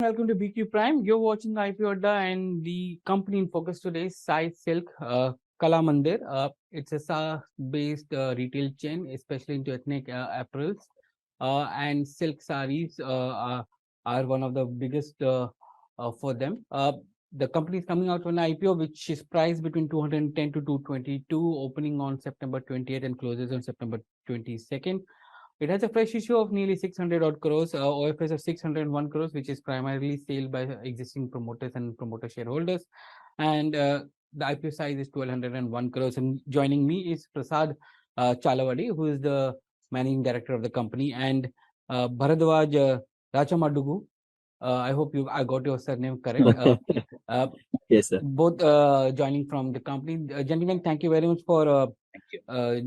Welcome to BQ Prime. You're watching the IPO Adda, and the company in focus today is Sai Silks Kalamandir. It's a SaaS-based retail chain, especially into ethnic apparels. And silk sarees are one of the biggest for them. The company is coming out with an IPO, which is priced between 210 to 222, opening on September 28th and closes on September 22nd. It has a fresh issue of nearly 600 odd crores, OFS of 601 crores, which is primarily sold by existing promoters and promoter shareholders. And the IPO size is 1201 crores. And joining me is Prasad Chalavadi, who is the managing director of the company, and Bharadwaj Rachamadugu. I hope I got your surname correct. Yes, sir. Both joining from the company. Gentlemen, thank you very much for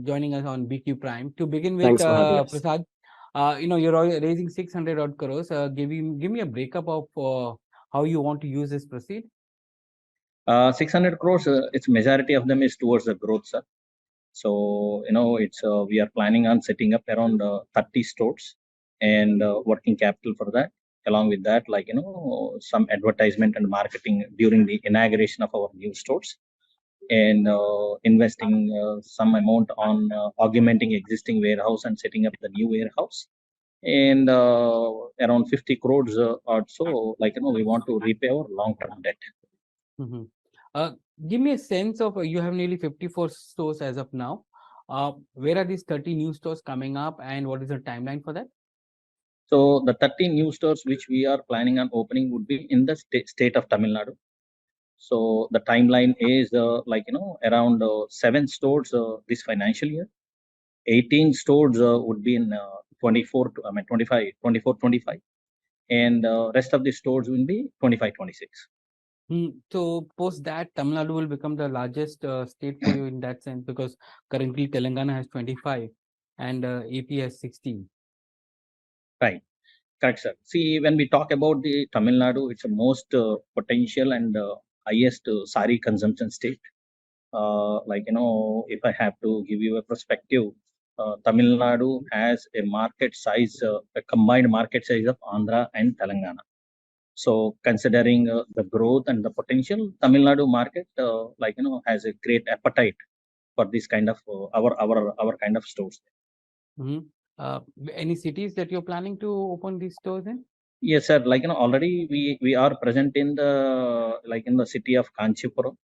joining us on BQ Prime. To begin with, Prasad, you're raising 600 odd crores. Give me a breakup of how you want to use this proceed. 600 crores, its majority of them is towards the growth, sir. So, it's we are planning on setting up around 30 stores and working capital for that. Along with that, some advertisement and marketing during the inauguration of our new stores, and investing some amount on augmenting existing warehouse and setting up the new warehouse. And around 50 crores or so, we want to repay our long-term debt. Give me a sense of you have nearly 54 stores as of now. Where are these 30 new stores coming up, and what is the timeline for that? So the 30 new stores which we are planning on opening would be in the state of Tamil Nadu. So the timeline is around 7 stores this financial year. 18 stores would be in 24, and rest of the stores will be 25-26. So post that, Tamil Nadu will become the largest state for you in that sense, because currently Telangana has 25 and AP has 16. Right. Correct, sir. See, when we talk about the Tamil Nadu, it's the most potential and highest sari consumption state. If I have to give you a perspective, Tamil Nadu has a market size, a combined market size of Andhra and Telangana. So, considering the growth and the potential, Tamil Nadu market, has a great appetite for this kind of our kind of stores. Any cities that you're planning to open these stores in? Yes, sir. Already we are present in the city of Kanchipuram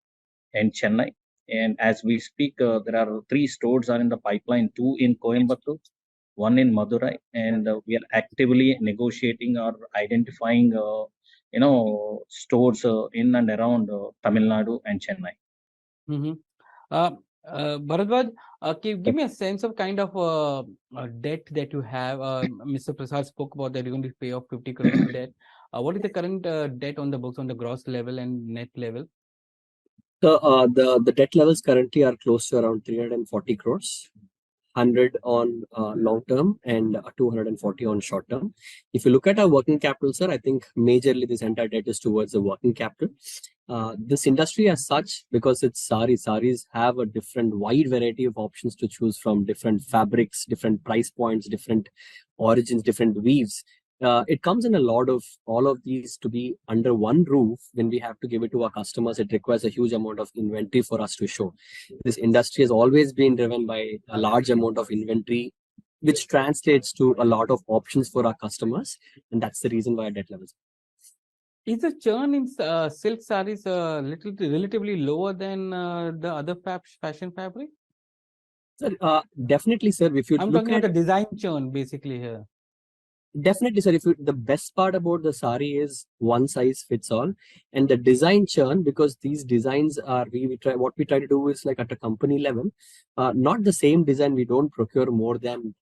and Chennai. And as we speak, there are 3 stores are in the pipeline, 2 in Coimbatore, 1 in Madurai, and we are actively negotiating or identifying, stores in and around Tamil Nadu and Chennai. Bharadwaj, give me a sense of kind of debt that you have. Mr. Prasad spoke about that you're going to pay off 50 crores of debt. What is the current debt on the books on the gross level and net level? So the debt levels currently are close to around 340 crores, 100 on long term and 240 on short term. If you look at our working capital, sir, I think majorly this entire debt is towards the working capital. This industry as such, because it's saris have a different wide variety of options to choose from, different fabrics, different price points, different origins, different weaves. It comes in a lot of all of these to be under one roof. When we have to give it to our customers, it requires a huge amount of inventory for us to show. This industry has always been driven by a large amount of inventory, which translates to a lot of options for our customers. And that's the reason why our debt levels. Is the churn in silk sarees relatively lower than the other fashion fabric? Sir, definitely, sir. If you I'm look talking at about the design churn basically here. Definitely, sir. The best part about the sari is one size fits all, and the design churn, because these designs are what we try to do is like at a company level, not the same design. We don't procure more than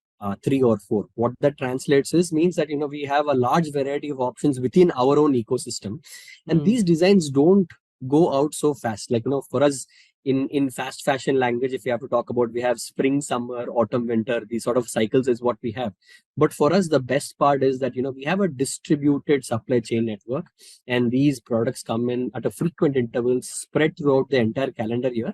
3 or 4. What that translates means that we have a large variety of options within our own ecosystem, and these designs don't go out so fast. For us, in fast fashion language, if you have to talk about, we have spring, summer, autumn, winter. These sort of cycles is what we have. But for us, the best part is that we have a distributed supply chain network, and these products come in at a frequent intervals spread throughout the entire calendar year.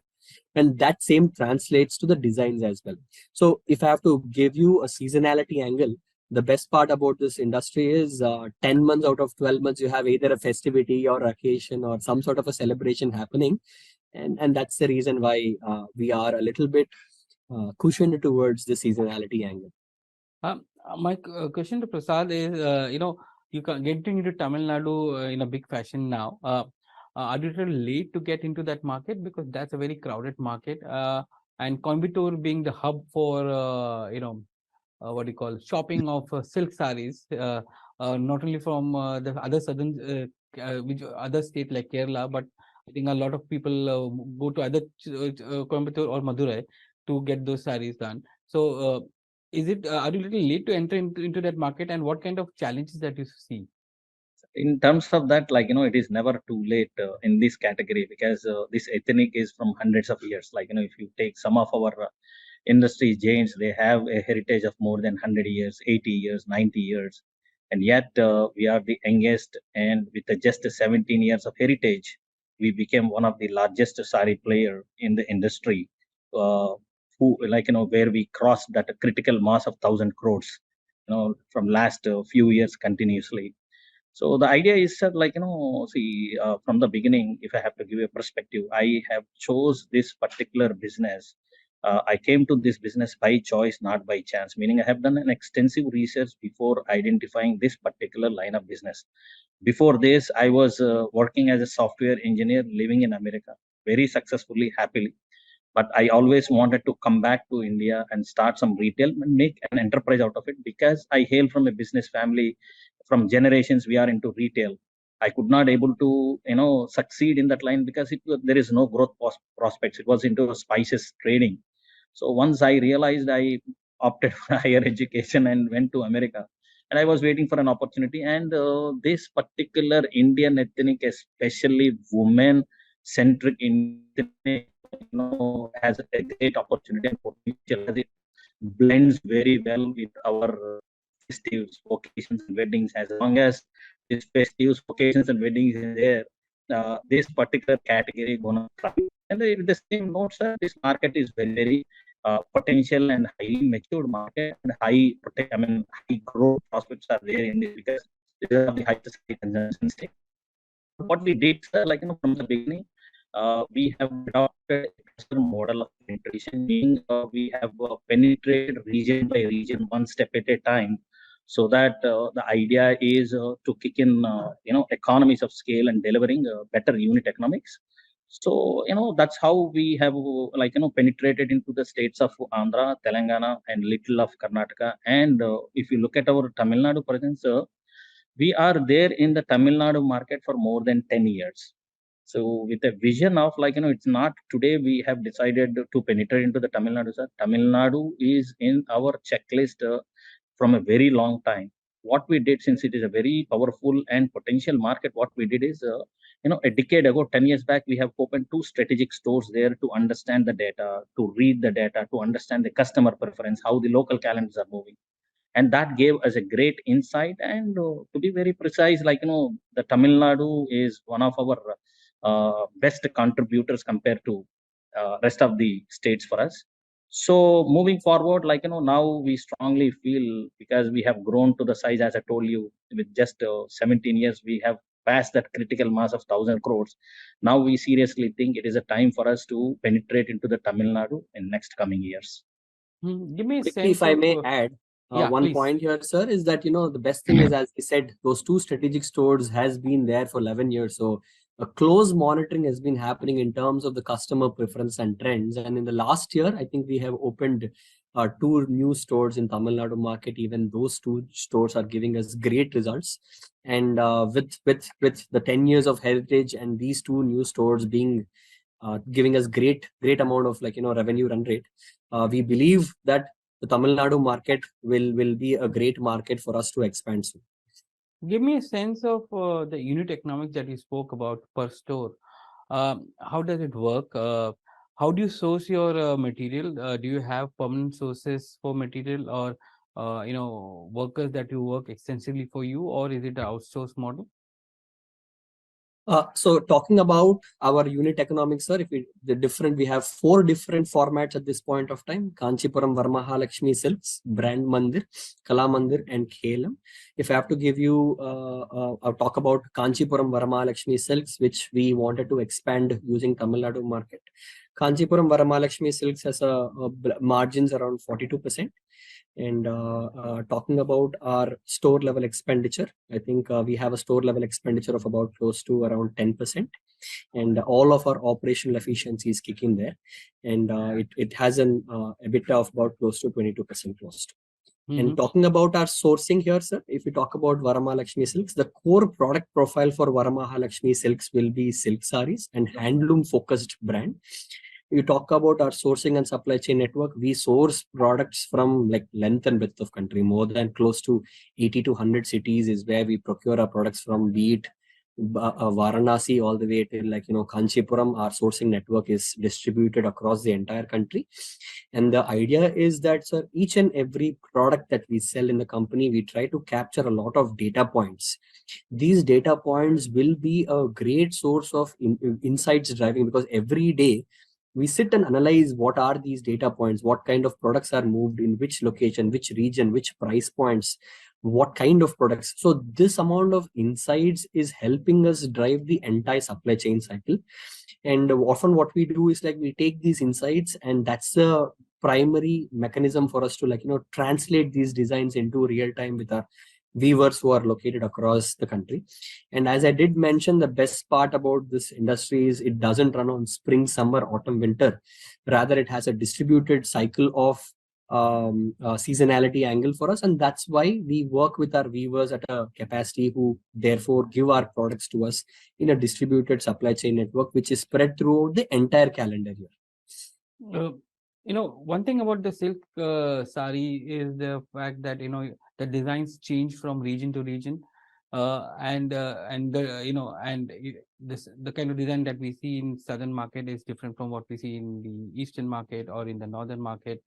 And that same translates to the designs as well. So if I have to give you a seasonality angle, the best part about this industry is 10 months out of 12 months, you have either a festivity or occasion or some sort of a celebration happening. And that's the reason why we are a little bit cushioned towards the seasonality angle. My question to Prasad is, you can getting into Tamil Nadu in a big fashion now. Are you little late to get into that market, because that's a very crowded market? And Coimbatore being the hub for what do you call shopping of silk sarees, not only from the other southern which other state like Kerala, but I think a lot of people go to either Coimbatore or Madurai to get those sarees done. So is it are you little late to enter into that market, and what kind of challenges that you see? In terms of that, it is never too late in this category, because this ethnic is from hundreds of years. If you take some of our industry giants, they have a heritage of more than 100 years, 80 years, 90 years. And yet we are the youngest, and with just 17 years of heritage, we became one of the largest sari player in the industry, uh, who where we crossed that critical mass of 1,000 crores, from last few years continuously. So the idea is that, see, from the beginning, if I have to give a perspective, I have chose this particular business. I came to this business by choice, not by chance. Meaning, I have done an extensive research before identifying this particular line of business. Before this, I was working as a software engineer, living in America, very successfully, happily. But I always wanted to come back to India and start some retail and make an enterprise out of it, because I hail from a business family. From generations we are into retail. I could not able to succeed in that line, because there is no growth prospects. It was into spices trading. So once I realized, I opted for higher education and went to America. And I was waiting for an opportunity. And this particular Indian ethnic, especially women centric Indian ethnic, has a great opportunity and potential, as it blends very well with our festives, occasions, and weddings. As long as these festives, occasions, and weddings is there, this particular category gonna thrive. And with the same note, sir, this market is very, very potential and highly matured market, and high growth prospects are there in this, because this is of the highest consumption state. What we did, sir, from the beginning, we have adopted a cluster model of penetration, meaning we have penetrated region by region, one step at a time, so that the idea is to kick in, economies of scale and delivering better unit economics. So, that's how we have, penetrated into the states of Andhra, Telangana, and little of Karnataka. And if you look at our Tamil Nadu presence, we are there in the Tamil Nadu market for more than 10 years. So with a vision of, it's not today we have decided to penetrate into the Tamil Nadu, sir. Tamil Nadu is in our checklist from a very long time. What we did, since it is a very powerful and potential market, what we did is, a decade ago, 10 years back, we have opened 2 strategic stores there to understand the data, to read the data, to understand the customer preference, how the local calendars are moving. And that gave us a great insight. And to be very precise, the Tamil Nadu is one of our best contributors compared to rest of the states for us. So moving forward, now we strongly feel, because we have grown to the size, as I told you, with just 17 years, we have passed that critical mass of 1,000 crores. Now we seriously think it is a time for us to penetrate into the Tamil Nadu in next coming years. Give me a Quickly, sense if I of may add, yeah, one please. point here, sir, is that the best thing is, as he said, those 2 strategic stores has been there for 11 years. So a close monitoring has been happening in terms of the customer preference and trends. And in the last year, I think we have opened 2 new stores in Tamil Nadu market. Even those 2 stores are giving us great results. And with the 10 years of heritage and these 2 new stores being giving us great amount of revenue run rate, we believe that the Tamil Nadu market will be a great market for us to expand to. Give me a sense of the unit economics that you spoke about per store. How does it work? How do you source your material? Do you have permanent sources for material, or workers that you work extensively for you, or is it an outsourced model? So talking about our unit economics, sir, we have 4 different formats at this point of time: Kanchipuram Varamahalakshmi Silks, Brand Mandir, Kalamandir, and KLM. If I have to give you I'll talk about Kanchipuram Varamahalakshmi Silks, which we wanted to expand using Tamil Nadu market. Kanchipuram Varamahalakshmi Silks has margins around 42%. And talking about our store level expenditure, I think we have a store level expenditure of about close to around 10%, and all of our operational efficiencies kick in there, and it has an EBITDA of about close to 22% close to. And talking about our sourcing here, sir, if we talk about Varamahalakshmi Silks, the core product profile for Varamahalakshmi Silks will be silk saris and handloom focused brand. You talk about our sourcing and supply chain network, we source products from like length and width of country. More than close to 80 to 100 cities is where we procure our products from, be it Varanasi all the way till Kanchipuram. Our sourcing network is distributed across the entire country. And the idea is that, sir, each and every product that we sell in the company, we try to capture a lot of data points. These data points will be a great source of insights driving, because every day we sit and analyze what are these data points, what kind of products are moved in which location, which region, which price points, what kind of products. So this amount of insights is helping us drive the entire supply chain cycle. And often what we do is we take these insights, and that's the primary mechanism for us to translate these designs into real time with our weavers who are located across the country. And as I did mention, the best part about this industry is it doesn't run on spring, summer, autumn, winter. Rather, it has a distributed cycle of seasonality angle for us, and that's why we work with our weavers at a capacity who therefore give our products to us in a distributed supply chain network, which is spread throughout the entire calendar year. One thing about the silk sari is the fact that the designs change from region to region, the kind of design that we see in southern market is different from what we see in the eastern market or in the northern market,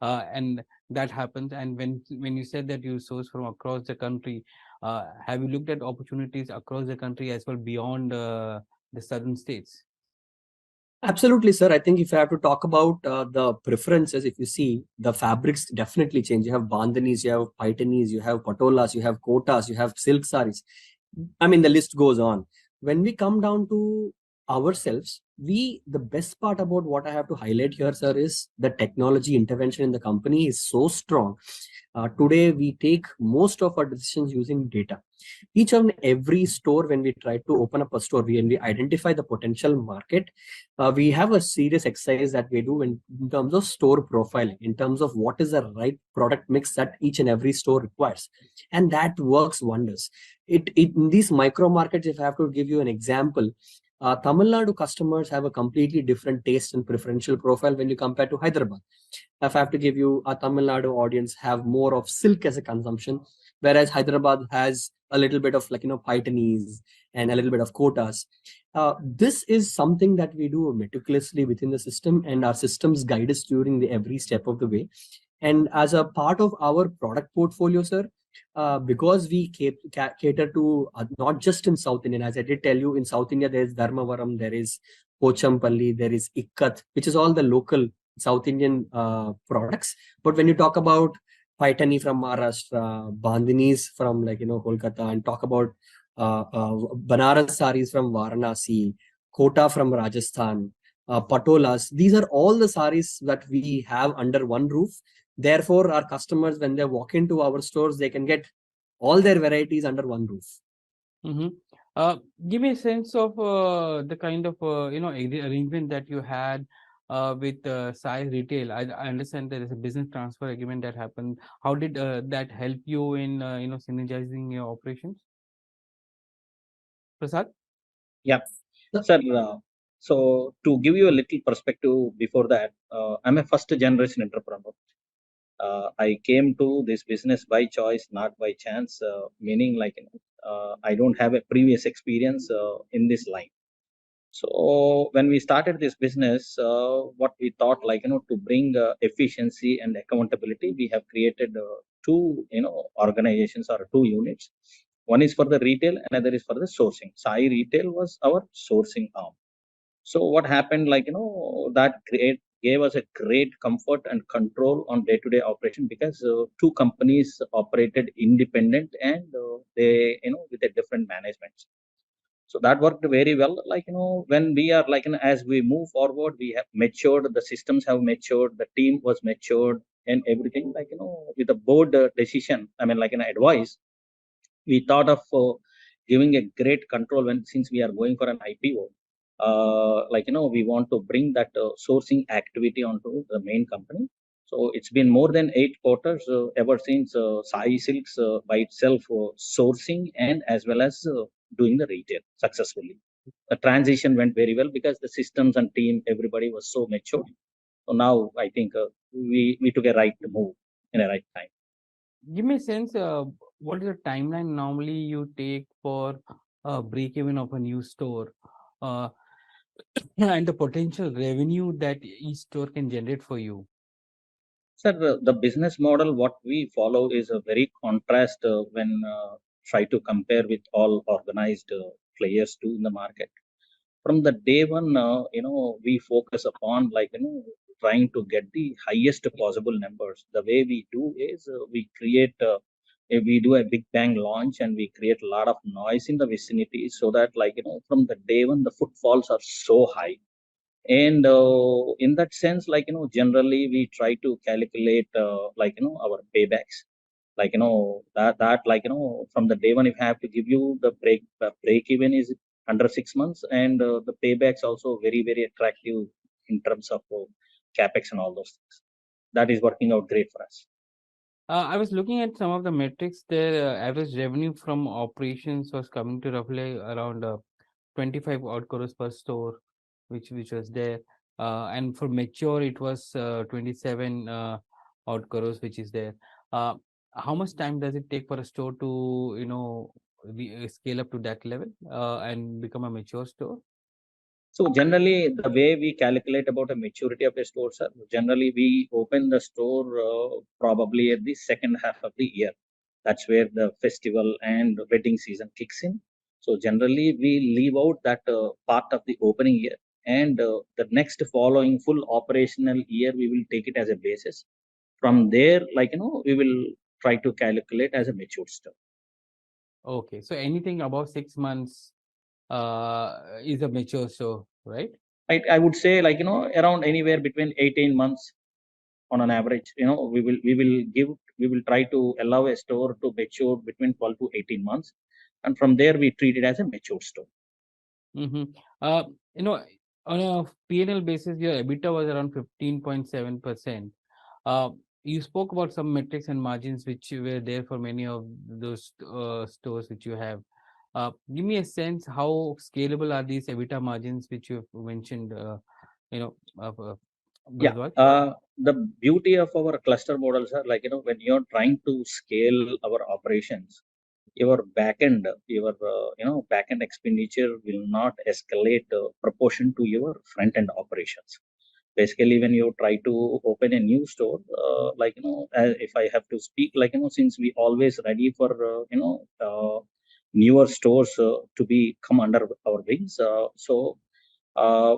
and that happens. And when you said that you source from across the country, have you looked at opportunities across the country as well beyond the southern states? Absolutely, sir. I think if I have to talk about the preferences, if you see, the fabrics definitely change. You have bandhanis, you have paitanis, you have patolas, you have kotas, you have silk saris. I mean, the list goes on. When we come down to ourselves, the best part about what I have to highlight here, sir, is the technology intervention in the company is so strong. Today, we take most of our decisions using data. Each and every store, when we try to open up a store, when we identify the potential market, we have a serious exercise that we do in terms of store profiling, in terms of what is the right product mix that each and every store requires. And that works wonders. In these micro markets, if I have to give you an example, Tamil Nadu customers have a completely different taste and preferential profile when you compare to Hyderabad. If I have to give you, a Tamil Nadu audience have more of silk as a consumption, whereas Hyderabad has a little bit of paitanis and a little bit of kotas. This is something that we do meticulously within the system, and our systems guide us during every step of the way. And as a part of our product portfolio, sir, because we cater to not just in South Indian, as I did tell you, in South India, there is Dharmavaram, there is Pochampalli, there is Ikkat, which is all the local South Indian products. But when you talk about Paitani from Maharashtra, Bandhanis from Kolkata, and talk about Banaras saris from Varanasi, Kota from Rajasthan, Patolas, these are all the saris that we have under one roof. Therefore, our customers, when they walk into our stores, they can get all their varieties under one roof. Give me a sense of the kind of arrangement that you had with Sai Retail. I understand there is a business transfer agreement that happened. How did that help you in synergizing your operations? Prasad? Yeah, sir. So to give you a little perspective before that, I'm a first generation entrepreneur. I came to this business by choice, not by chance, meaning I don't have a previous experience in this line. So when we started this business, what we thought to bring efficiency and accountability, we have created two organizations or two units. One is for the retail, another is for the sourcing. Sai Retail was our sourcing arm. So what happened, that gave us a great comfort and control on day-to-day operation, because two companies operated independent, and they, with a different management. So that worked very well. When we are as we move forward, we have matured, the systems have matured, the team was matured, and everything, with the board decision, I mean, advice, we thought of giving a great control, when since we are going for an IPO. We want to bring that sourcing activity onto the main company. So it's been more than 8 quarters ever since Sai Silks by itself sourcing and as well as doing the retail successfully. The transition went very well because the systems and team, everybody was so mature. So now I think we took a right move in a right time. Give me a sense, what is the timeline normally you take for break-even of a new store, uh, and the potential revenue that each store can generate for you? Sir, the business model what we follow is a very contrast when try to compare with all organized players too in the market. From the day one, we focus upon trying to get the highest possible numbers. The way we do is we do a big bang launch, and we create a lot of noise in the vicinity, so that from the day one the footfalls are so high. And in that sense, generally we try to calculate our paybacks, that from the day one, if I have to give you the break even is under 6 months, and the paybacks also very very attractive in terms of capex and all those things. That is working out great for us. I was looking at some of the metrics there. Average revenue from operations was coming to roughly around 25 odd crores per store, which was there. And for mature, it was 27 odd crores, which is there. Uh, how much time does it take for a store to, scale up to that level and become a mature store? So generally, the way we calculate about a maturity of a store, sir, generally we open the store probably at the second half of the year. That's where the festival and wedding season kicks in. So generally, we leave out that part of the opening year, and the next following full operational year, we will take it as a basis. From there, we will try to calculate as a mature store. Okay, so anything above 6 months is a mature store, right? I would say around anywhere between 18 months on an average. We will try to allow a store to mature between 12 to 18 months, and from there we treat it as a mature store. Mm-hmm. Uh, you know, on a P&L basis, your EBITDA was around 15.7%. You spoke about some metrics and margins which were there for many of those stores which you have. Give me a sense how scalable are these EBITDA margins which you have mentioned, Yeah. Bharadwaj? The beauty of our cluster models are when you're trying to scale our operations, your back end expenditure will not escalate proportion to your front end operations. Basically, when you try to open a new store, if I have to speak, since we always ready for newer stores to be come under our wings. So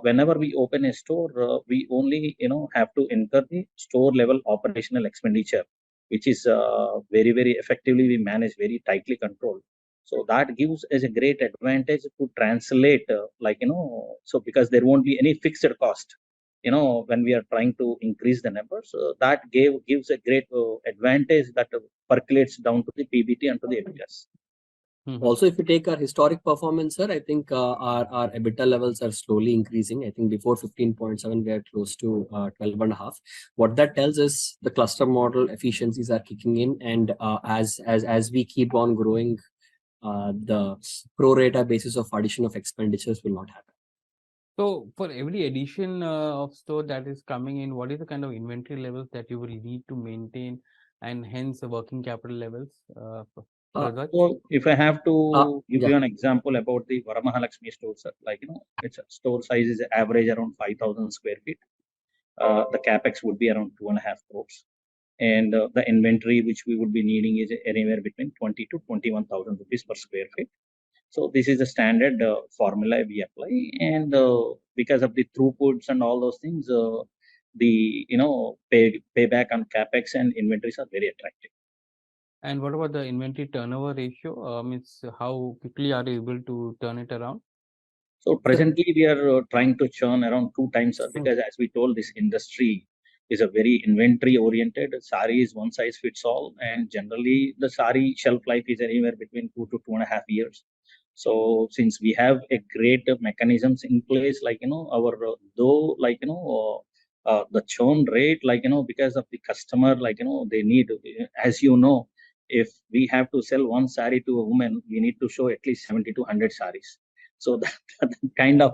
whenever we open a store, we only have to incur the store level operational expenditure, which is very very effectively we manage, very tightly controlled. So that gives us a great advantage to translate, so because there won't be any fixed cost, when we are trying to increase the numbers, that gives a great advantage that percolates down to the PBT and to the EBITDAs. Mhm. Also, if you take our historic performance, sir, I think our EBITDA levels are slowly increasing. I think before 15.7, we are close to 12.5. What that tells is the cluster model efficiencies are kicking in, and as we keep on growing, the pro rata basis of addition of expenditures will not happen. So for every addition of store that is coming in, what is the kind of inventory levels that you will need to maintain, and hence the working capital levels? Bharadwaj? So if I have to give Yeah. you an example about the Varamahalakshmi store, sir, its store size is average around 5,000 square feet. The capex would be around 2.5 crores. and the inventory which we would be needing is anywhere between 20 to 21,000 rupees per square feet. So this is a standard formula we apply, and because of the throughputs and all those things, the payback on capex and inventories are very attractive. And what about the inventory turnover ratio? Means how quickly are you able to turn it around? So presently we are trying to churn around 2 times, sir, because as we told, this industry is a very inventory oriented. Sari is one size fits all, and generally the sari shelf life is anywhere between 2 to 2.5 years. So since we have a great mechanisms in place, like our though like the churn rate, like because of the customer, like they need, as if we have to sell one sari to a woman, we need to show at least 70 to 100 saris. So that kind of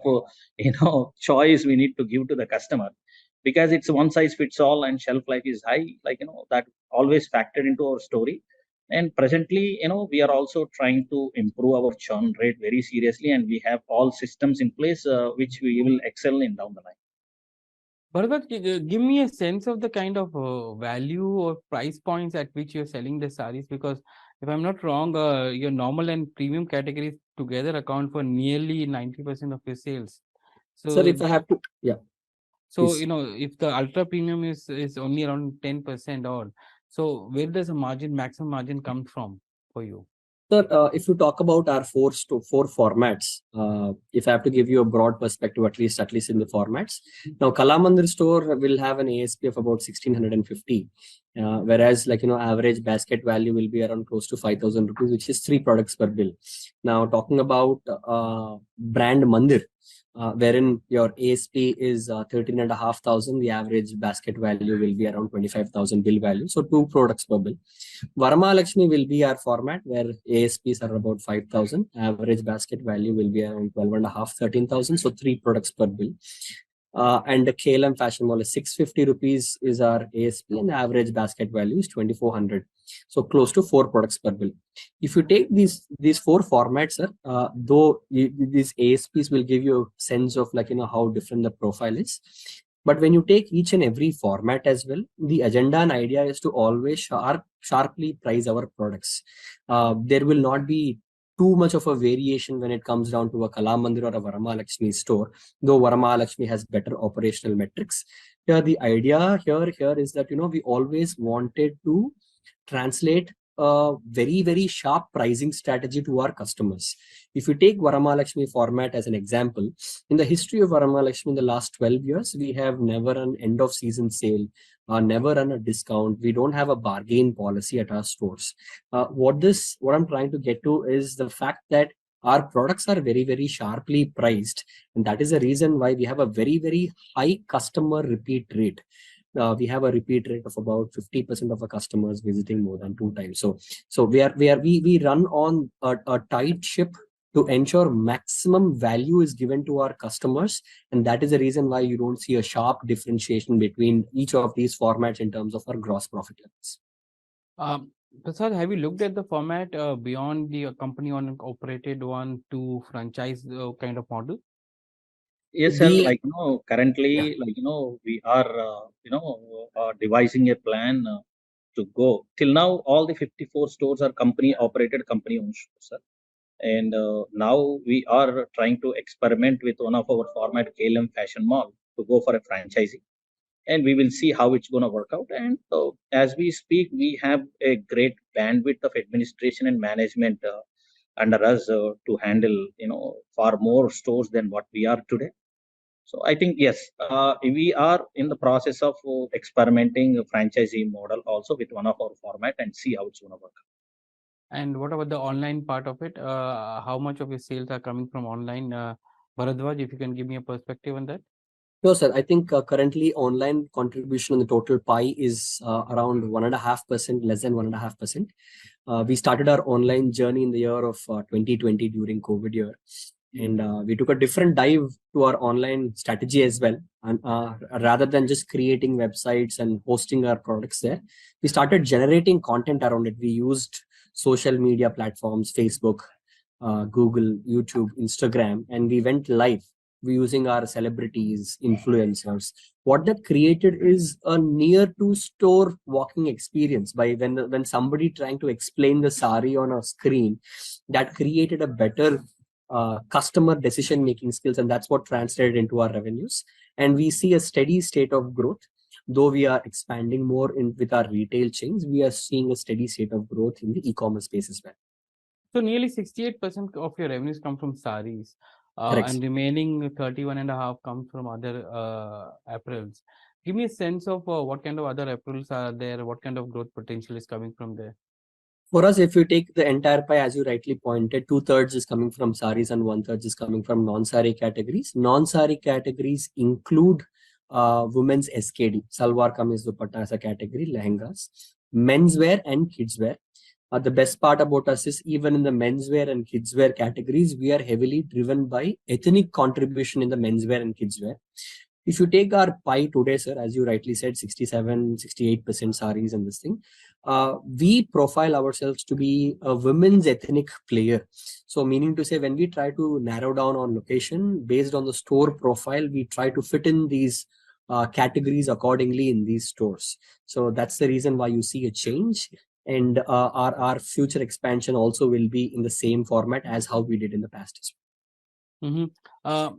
choice we need to give to the customer, because it's one size fits all and shelf life is high, like that always factored into our story. And presently, we are also trying to improve our churn rate very seriously, and we have all systems in place which we will excel in down the line. Bharadwaj, give me a sense of the kind of value or price points at which you're selling the saris, because if I'm not wrong, your normal and premium categories together account for nearly 90% of your sales. Sir, So, if I have to, yeah. so Please. if the ultra premium is only around 10% odd, so where does the maximum margin come from for you? Sir, if you talk about our four formats, if I have to give you a broad perspective, at least in the formats, now Kalamandir store will have an ASP of about 1650, whereas average basket value will be around close to 5,000 rupees, which is 3 products per bill. Now talking about brand Mandir, wherein your ASP is 13,500, the average basket value will be around 25,000 bill value, so 2 products per bill. Varamahalakshmi will be our format where ASPs are about 5,000. Average basket value will be around 12.5, 13,000. So 3 products per bill. And the KLM Fashion Mall is 650 rupees is our ASP, and the average basket value is 2,400. So close to 4 products per bill. If you take these 4 formats, sir, though these ASPs will give you a sense of how different the profile is. But when you take each and every format as well, the agenda and idea is to always sharply price our products. There will not be too much of a variation when it comes down to a Kalamandir or a Varamahalakshmi store, though Varamahalakshmi has better operational metrics. Here, the idea here is that, we always wanted to translate a very, very sharp pricing strategy to our customers. If you take Varamahalakshmi format as an example, in the history of Varamahalakshmi in the last 12 years, we have never an end of season sale, never run a discount. We don't have a bargain policy at our stores. What I'm trying to get to is the fact that our products are very, very sharply priced. And that is the reason why we have a very, very high customer repeat rate. We have a repeat rate of about 50% of our customers visiting more than 2 times. So we run on a tight ship to ensure maximum value is given to our customers, and that is the reason why you don't see a sharp differentiation between each of these formats in terms of our gross profit levels. Prasad, have you looked at the format beyond the company on operated one to franchise kind of model? Yes, sir. Currently, we are, devising a plan to go. Till now, all the 54 stores are company operated, company owned stores, sir. And now we are trying to experiment with one of our format, KLM Fashion Mall, to go for a franchising. And we will see how it's going to work out. And as we speak, we have a great bandwidth of administration and management under us to handle, far more stores than what we are today. So I think, yes, we are in the process of experimenting a franchisee model also with one of our format and see how it's going to work. And what about the online part of it? How much of your sales are coming from online? Bharadwaj, if you can give me a perspective on that. No, sir. I think currently online contribution on the total pie is around 1.5%, less than 1.5%. We started our online journey in the year of 2020 during COVID year. And we took a different dive to our online strategy as well. And rather than just creating websites and posting our products there, we started generating content around it. We used social media platforms, Facebook, Google, YouTube, Instagram, and we went live. we're using our celebrities, influencers. What that created is a near to store walking experience. By when somebody trying to explain the sari on a screen, that created a better customer decision making skills, and that's what translated into our revenues. And we see a steady state of growth. Though we are expanding more in with our retail chains, we are seeing a steady state of growth in the e-commerce space as well. So nearly 68% of your revenues come from saris, Correct. and remaining 31.5 comes from other apparels. Give me a sense of what kind of other apparels are there, what kind of growth potential is coming from there. For us, if you take the entire pie, as you rightly pointed, 2/3 is coming from saris and 1/3 is coming from non-sari categories. Non-sari categories include women's SKD, salwar kameez dupatta as a category, lehengas, menswear and kidswear. The best part about us is even in the menswear and kidswear categories, we are heavily driven by ethnic contribution in the menswear and kidswear. If you take our pie today, sir, as you rightly said, 67-68% saris and this thing, we profile ourselves to be a women's ethnic player. So meaning to say, when we try to narrow down on location based on the store profile, we try to fit in these categories accordingly in these stores. So that's the reason why you see a change. And our future expansion also will be in the same format as how we did in the past as well.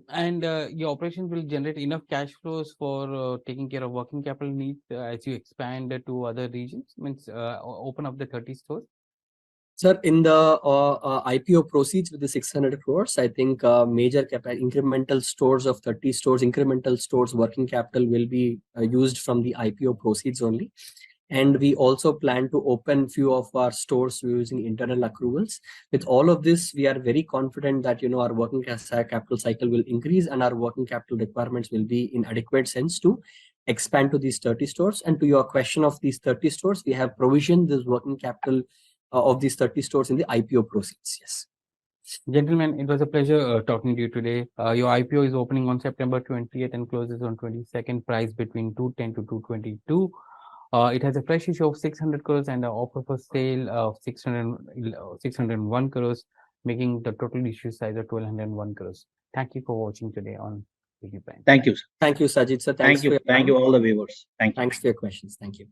And your operation will generate enough cash flows for taking care of working capital needs as you expand to other regions, means open up the 30 stores? Sir, in the IPO proceeds with the 600 crores, I think major incremental stores of 30 stores, incremental stores working capital will be used from the IPO proceeds only. And we also plan to open few of our stores using internal accruals. With all of this, we are very confident that our working capital cycle will increase and our working capital requirements will be in adequate sense to expand to these 30 stores. And to your question of these 30 stores, we have provisioned this working capital of these 30 stores in the IPO proceeds. Yes. Gentlemen, it was a pleasure talking to you today. Your IPO is opening on September 20th and closes on 22nd. Price between 210 to 222. It has a fresh issue of 600 crores and an offer for sale of 601 crores, making the total issue size of 1201 crores. Thank you for watching today on Breakeven. Thank you, sir. Thank you, Sajid sir. Thank you. Thank you, all the viewers. Thank you. Thanks for your questions. Thank you.